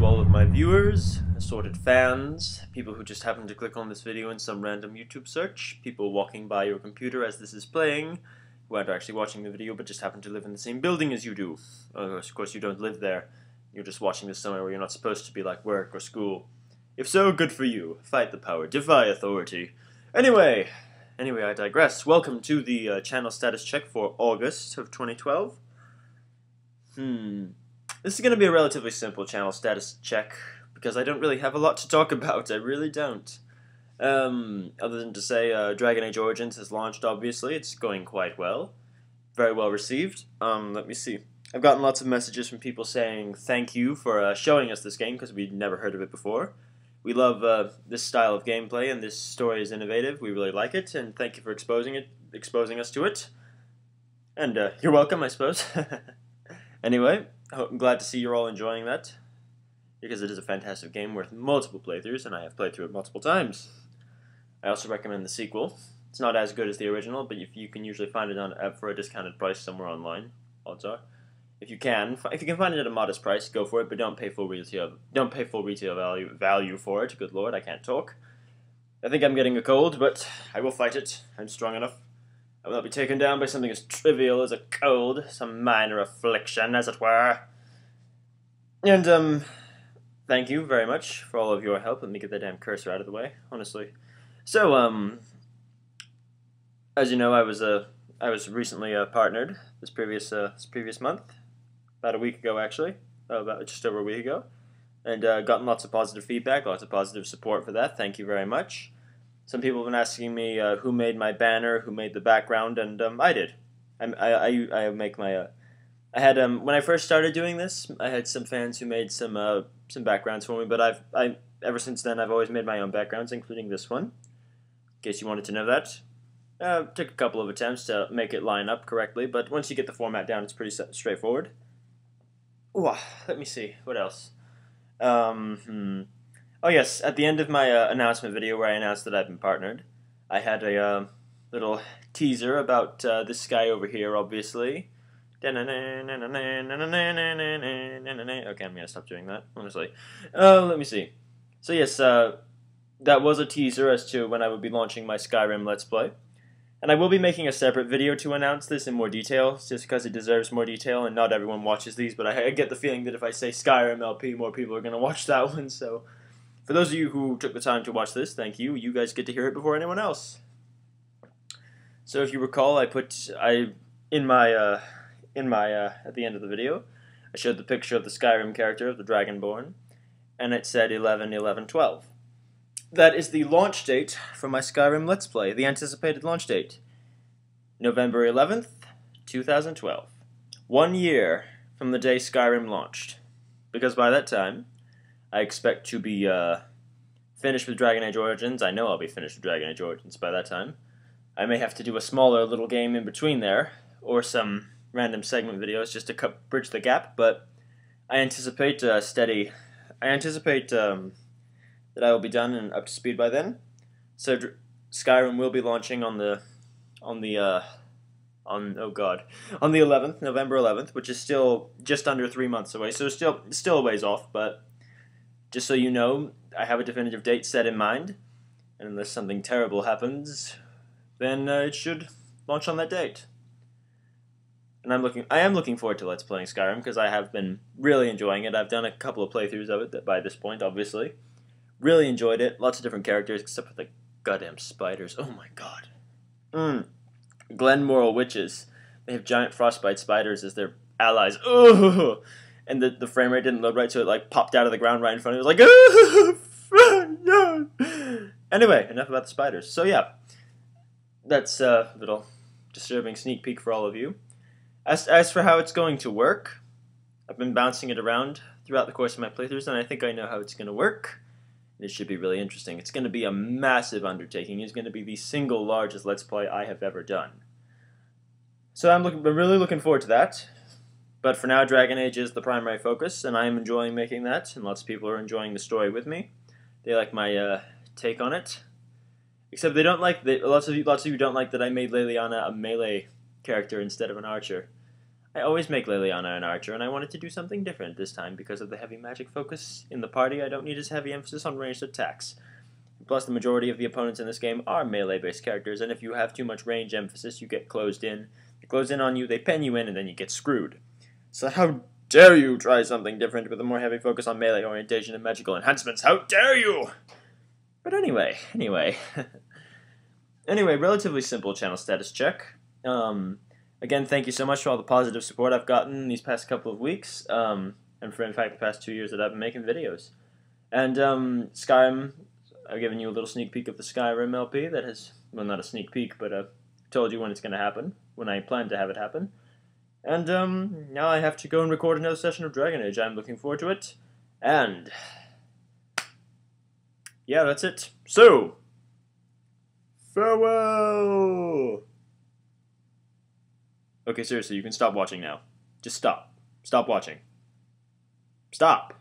to all of my viewers, assorted fans, people who just happen to click on this video in some random YouTube search, people walking by your computer as this is playing, who aren't actually watching the video but just happen to live in the same building as you do. Of course, you don't live there. You're just watching this somewhere where you're not supposed to be, like work or school. If so, good for you. Fight the power. Defy authority. Anyway, I digress. Welcome to the channel status check for August of 2012. This is going to be a relatively simple channel status check, because I don't really have a lot to talk about. I really don't. Other than to say, Dragon Age Origins has launched, obviously. It's going quite well. Very well received. Let me see. I've gotten lots of messages from people saying thank you for showing us this game, because we'd never heard of it before. We love this style of gameplay, and this story is innovative. We really like it, and thank you for exposing us to it. And you're welcome, I suppose. Anyway, I'm glad to see you're all enjoying that, because it is a fantastic game worth multiple playthroughs, and I have played through it multiple times. I also recommend the sequel. It's not as good as the original, but you can usually find it for a discounted price somewhere online. Odds are, if you can find it at a modest price, go for it. But don't pay full retail. Don't pay full retail value for it. Good lord, I can't talk. I think I'm getting a cold, but I will fight it. I'm strong enough. I will not be taken down by something as trivial as a cold, some minor affliction, as it were. And, thank you very much for all of your help. Let me get that damn cursor out of the way, honestly. So, as you know, I was recently partnered this previous month, about a week ago, actually, about just over a week ago, and gotten lots of positive feedback, lots of positive support for that. Thank you very much. Some people have been asking me who made my banner, who made the background, and I did. I make my. I had when I first started doing this, I had some fans who made some backgrounds for me, but ever since then I've always made my own backgrounds, including this one. In case you wanted to know that, took a couple of attempts to make it line up correctly, but once you get the format down, it's pretty straightforward. Ooh, let me see what else. Oh yes, at the end of my announcement video where I announced that I've been partnered, I had a little teaser about this guy over here, obviously. Okay, I'm gonna stop doing that, honestly. Let me see. So yes, that was a teaser as to when I would be launching my Skyrim Let's Play. And I will be making a separate video to announce this in more detail, just because it deserves more detail, and not everyone watches these, but I get the feeling that if I say Skyrim LP, more people are going to watch that one, so... For those of you who took the time to watch this, thank you. You guys get to hear it before anyone else. So if you recall, at the end of the video, I showed the picture of the Skyrim character of the Dragonborn, and it said 11/11/12. That is the launch date for my Skyrim Let's Play, the anticipated launch date. November 11th, 2012. 1 year from the day Skyrim launched. Because by that time, I expect to be finished with Dragon Age Origins. I know I'll be finished with Dragon Age Origins by that time. I may have to do a smaller little game in between there, or some random segment videos just to bridge the gap, but I anticipate that I will be done and up to speed by then. So Skyrim will be launching on the 11th, November 11th, which is still just under 3 months away. So still a ways off, but just so you know, I have a definitive date set in mind, and unless something terrible happens, then it should launch on that date. And I am looking forward to Let's Playing Skyrim, because I have been really enjoying it. I've done a couple of playthroughs of it by this point, obviously. Really enjoyed it. Lots of different characters, except for the goddamn spiders. Oh my god. Glenmoral witches. They have giant frostbite spiders as their allies. Ugh! And the frame rate didn't load right, so it like popped out of the ground right in front of me. It was like, no! Anyway, enough about the spiders. So yeah, that's a little disturbing sneak peek for all of you. As for how it's going to work, I've been bouncing it around throughout the course of my playthroughs, and I think I know how it's going to work. It should be really interesting. It's going to be a massive undertaking. It's going to be the single largest Let's Play I have ever done. So I'm really looking forward to that. But for now, Dragon Age is the primary focus, and I am enjoying making that, and lots of people are enjoying the story with me. They like my take on it. Except they don't like that. Lots of you don't like that I made Leliana a melee character instead of an archer. I always make Liliana an archer, and I wanted to do something different this time because of the heavy magic focus in the party. I don't need as heavy emphasis on ranged attacks. Plus, the majority of the opponents in this game are melee-based characters, and if you have too much range emphasis, you get closed in. They close in on you, they pen you in, and then you get screwed. So how dare you try something different with a more heavy focus on melee orientation and magical enhancements? How dare you! But anyway. Anyway, relatively simple channel status check. Again, thank you so much for all the positive support I've gotten these past couple of weeks, and for, in fact, the past 2 years that I've been making videos. And Skyrim, I've given you a little sneak peek of the Skyrim LP that has, well, not a sneak peek, but I've told you when it's going to happen, when I plan to have it happen. And now I have to go and record another session of Dragon Age. I'm looking forward to it. And yeah, that's it. So, farewell! Okay, seriously, you can stop watching now. Just stop. Stop watching. Stop!